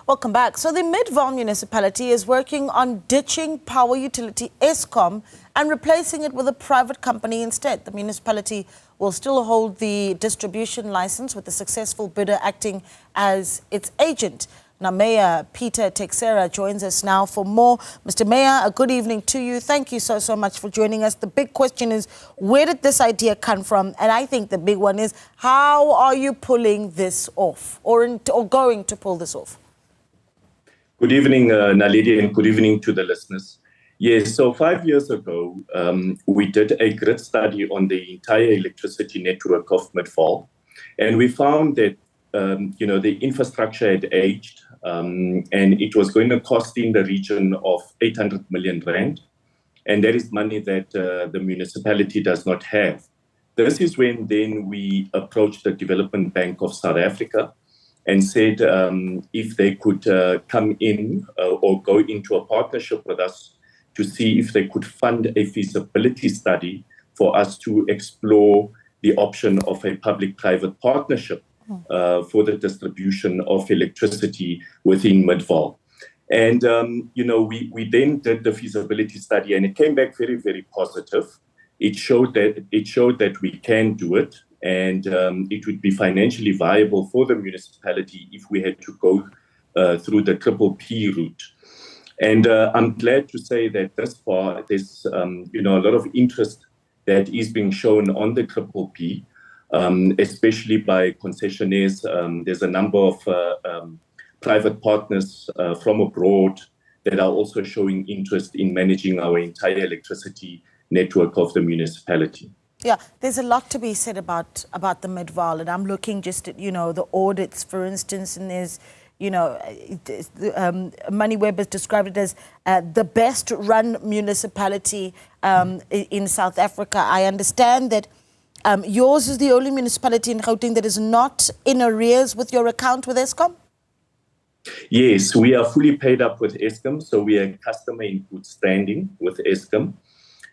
Welcome back. So the Midvaal Municipality is working on ditching power utility Eskom and replacing it with a private company instead. The municipality will still hold the distribution license with the successful bidder acting as its agent. Now, Mayor Peter Texera joins us now for more. Mr. Mayor, a good evening to you. Thank you so much for joining us. The big question is, where did this idea come from? And I think the big one is, how are you pulling this off or going to pull this off? Good evening, Naledi, and good evening to the listeners. Yes, so 5 years ago, we did a grid study on the entire electricity network of Midvaal, and we found that the infrastructure had aged, and it was going to cost in the region of 800 million rand, and that is money that the municipality does not have. This is when then we approached the Development Bank of South Africa and said if they could come in or go into a partnership with us to see if they could fund a feasibility study for us to explore the option of a public-private partnership for the distribution of electricity within Midvaal. And, we then did the feasibility study, and it came back very, very positive. It showed that we can do it, and it would be financially viable for the municipality if we had to go through the PPP route. And I'm glad to say that thus far there's a lot of interest that is being shown on the PPP, especially by concessionaires. There's a number of private partners from abroad that are also showing interest in managing our entire electricity network of the municipality. Yeah, there's a lot to be said about the Midvaal, and I'm looking just at, the audits, for instance, and there's, Money Web has described it as the best run municipality in South Africa. I understand that yours is the only municipality in Gauteng that is not in arrears with your account with Eskom? Yes, we are fully paid up with Eskom, so we are a customer in good standing with Eskom.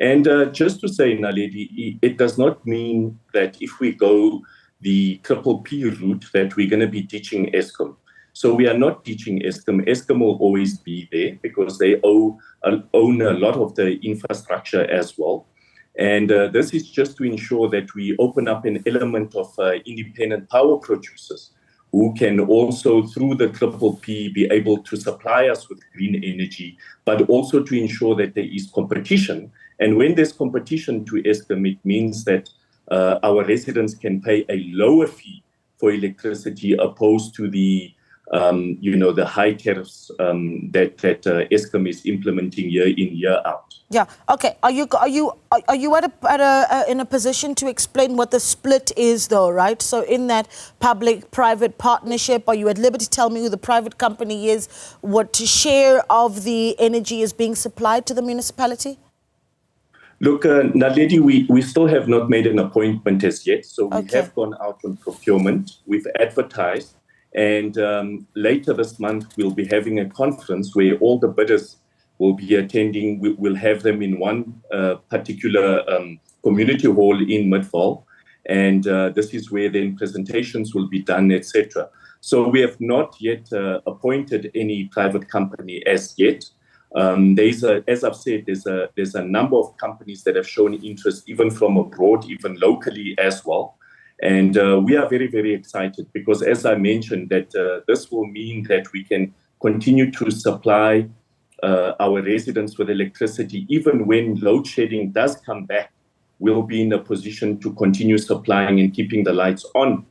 And just to say, Naledi, it does not mean that if we go the PPP route that we're going to be ditching Eskom. So we are not ditching Eskom. Eskom will always be there because they own a lot of the infrastructure as well. And this is just to ensure that we open up an element of independent power producers who can also, through the PPP, be able to supply us with green energy, but also to ensure that there is competition. And when there's competition to Eskom, it means that our residents can pay a lower fee for electricity opposed to the the high tariffs that Eskom is implementing year in, year out. Yeah. Okay. Are you in a position to explain what the split is, though? Right. So in that public-private partnership, are you at liberty to tell me who the private company is? What share of the energy is being supplied to the municipality? Look, Naledi, we still have not made an appointment as yet. So we have gone out on procurement. We've advertised. And later this month, we'll be having a conference where all the bidders will be attending. We'll have them in one particular community hall in Midvaal. And this is where then presentations will be done, etc. So we have not yet appointed any private company as yet. As I've said, there's a number of companies that have shown interest, even from abroad, even locally as well. And we are very, very excited because, as I mentioned, that this will mean that we can continue to supply our residents with electricity. Even when load shedding does come back, we'll be in a position to continue supplying and keeping the lights on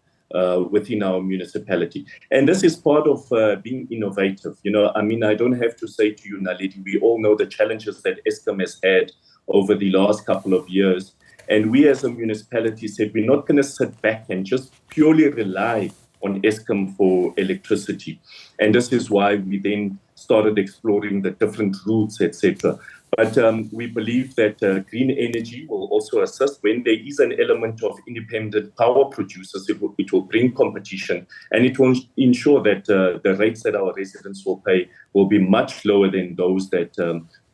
within our municipality. And this is part of being innovative. I don't have to say to you, Naledi, we all know the challenges that Eskom has had over the last couple of years. And we as a municipality said we're not going to sit back and just purely rely on Eskom for electricity. And this is why we then started exploring the different routes, etc. But we believe that green energy will also assist when there is an element of independent power producers. It will bring competition, and it will ensure that the rates that our residents will pay will be much lower than those that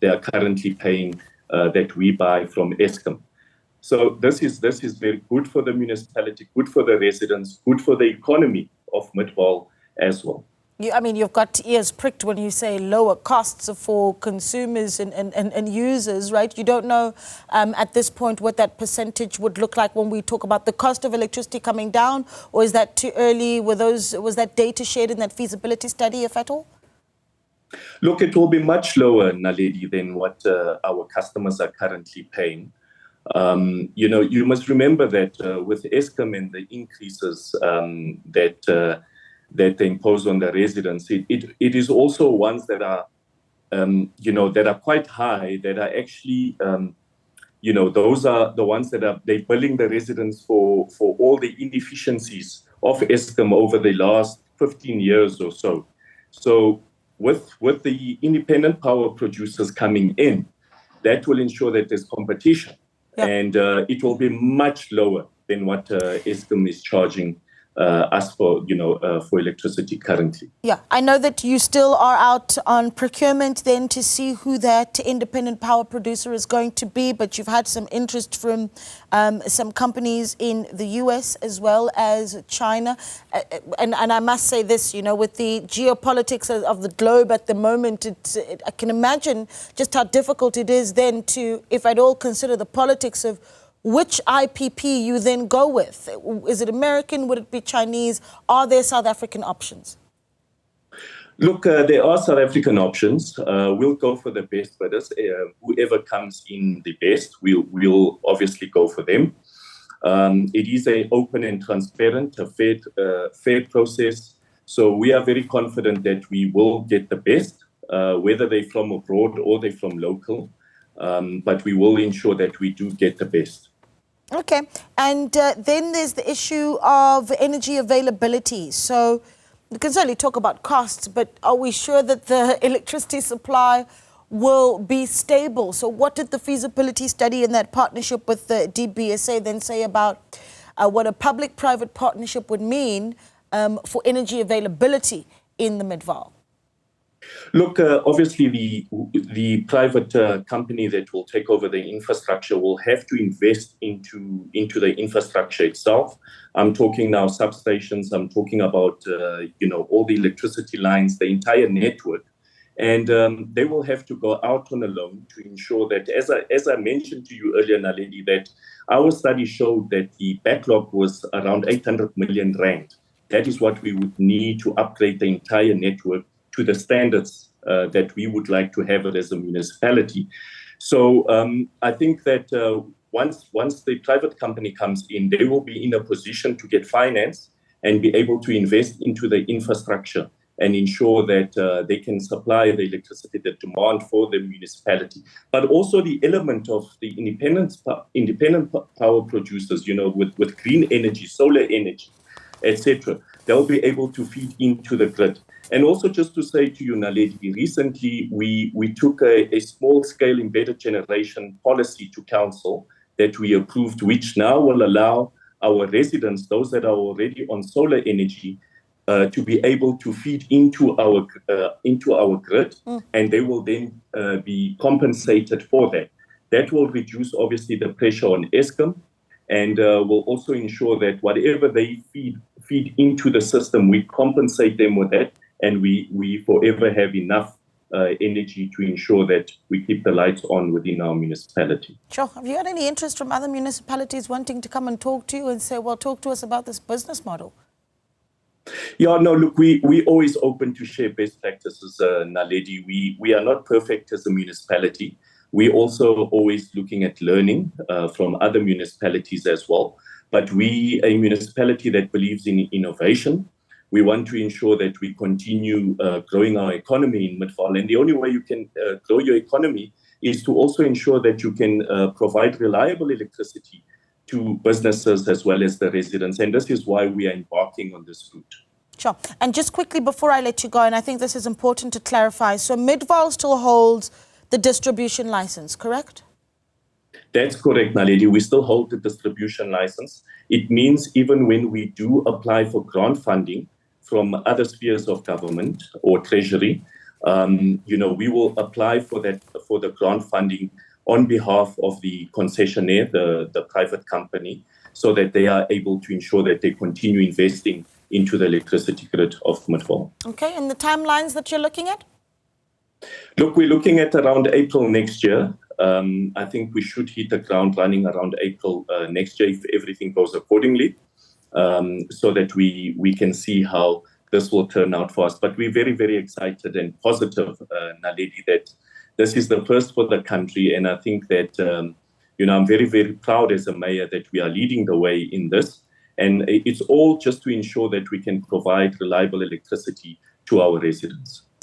they are currently paying that we buy from Eskom. So this is very good for the municipality, good for the residents, good for the economy of Midvaal as well. I mean, you've got ears pricked when you say lower costs for consumers and users, right? You don't know at this point what that percentage would look like when we talk about the cost of electricity coming down, or is that too early? Was that data shared in that feasibility study, if at all? Look, it will be much lower, Naledi, than what our customers are currently paying. You must remember that with Eskom and the increases that they impose on the residents, it is also ones that are, that are quite high, that are actually, those are the ones that they're billing the residents for all the inefficiencies of Eskom over the last 15 years or so. So with the independent power producers coming in, that will ensure that there's competition. Yeah. And it will be much lower than what Eskom is charging us for electricity currently. Yeah, I know that you still are out on procurement then to see who that independent power producer is going to be, but you've had some interest from some companies in the US as well as China. And I must say this, with the geopolitics of the globe at the moment, I can imagine just how difficult it is then to, if at all, consider the politics of which IPP you then go with. Is it American? Would it be Chinese? Are there South African options? Look, there are South African options. We'll go for the best bidders. Whoever comes in the best, we'll obviously go for them. It is an open and transparent, a fair process. So we are very confident that we will get the best, whether they're from abroad or they're from local. But we will ensure that we do get the best. Okay. And then there's the issue of energy availability. So we can certainly talk about costs, but are we sure that the electricity supply will be stable? So what did the feasibility study in that partnership with the DBSA then say about what a public-private partnership would mean for energy availability in the Midvaal? Look, obviously the private company that will take over the infrastructure will have to invest into the infrastructure itself. I'm talking now substations. I'm talking about all the electricity lines, the entire network, and they will have to go out on a loan to ensure that, as I mentioned to you earlier, Naledi, that our study showed that the backlog was around 800 million rand. That is what we would need to upgrade the entire network to the standards that we would like to have it as a municipality. So I think that once the private company comes in, they will be in a position to get finance and be able to invest into the infrastructure and ensure that they can supply the electricity, the demand for the municipality. But also the element of the independent power producers, with green energy, solar energy, etc., they'll be able to feed into the grid. And also just to say to you, Naledi, recently we took a small-scale embedded generation policy to council that we approved, which now will allow our residents, those that are already on solar energy, to be able to feed into our grid, and they will then be compensated for that. That will reduce, obviously, the pressure on Eskom, and will also ensure that whatever they feed into the system, we compensate them with that, and we forever have enough energy to ensure that we keep the lights on within our municipality. Sure. Have you had any interest from other municipalities wanting to come and talk to you and say, well, talk to us about this business model? Yeah, no, look, we always open to share best practices, Naledi. We are not perfect as a municipality. We're also always looking at learning from other municipalities as well. But we, a municipality that believes in innovation, we want to ensure that we continue growing our economy in Midvaal. And the only way you can grow your economy is to also ensure that you can provide reliable electricity to businesses as well as the residents. And this is why we are embarking on this route. Sure. And just quickly before I let you go, and I think this is important to clarify, so Midvaal still holds the distribution license, correct? That's correct, Naledi. We still hold the distribution license. It means even when we do apply for grant funding from other spheres of government or treasury, we will apply for the grant funding on behalf of the concessionaire, the private company, so that they are able to ensure that they continue investing into the electricity grid of Midvaal. Okay, and the timelines that you're looking at? Look, we're looking at around April next year. I think we should hit the ground running around April next year if everything goes accordingly, so that we can see how this will turn out for us. But we're very, very excited and positive, Naledi, that this is the first for the country. And I think that, I'm very, very proud as a mayor that we are leading the way in this. And it's all just to ensure that we can provide reliable electricity to our residents.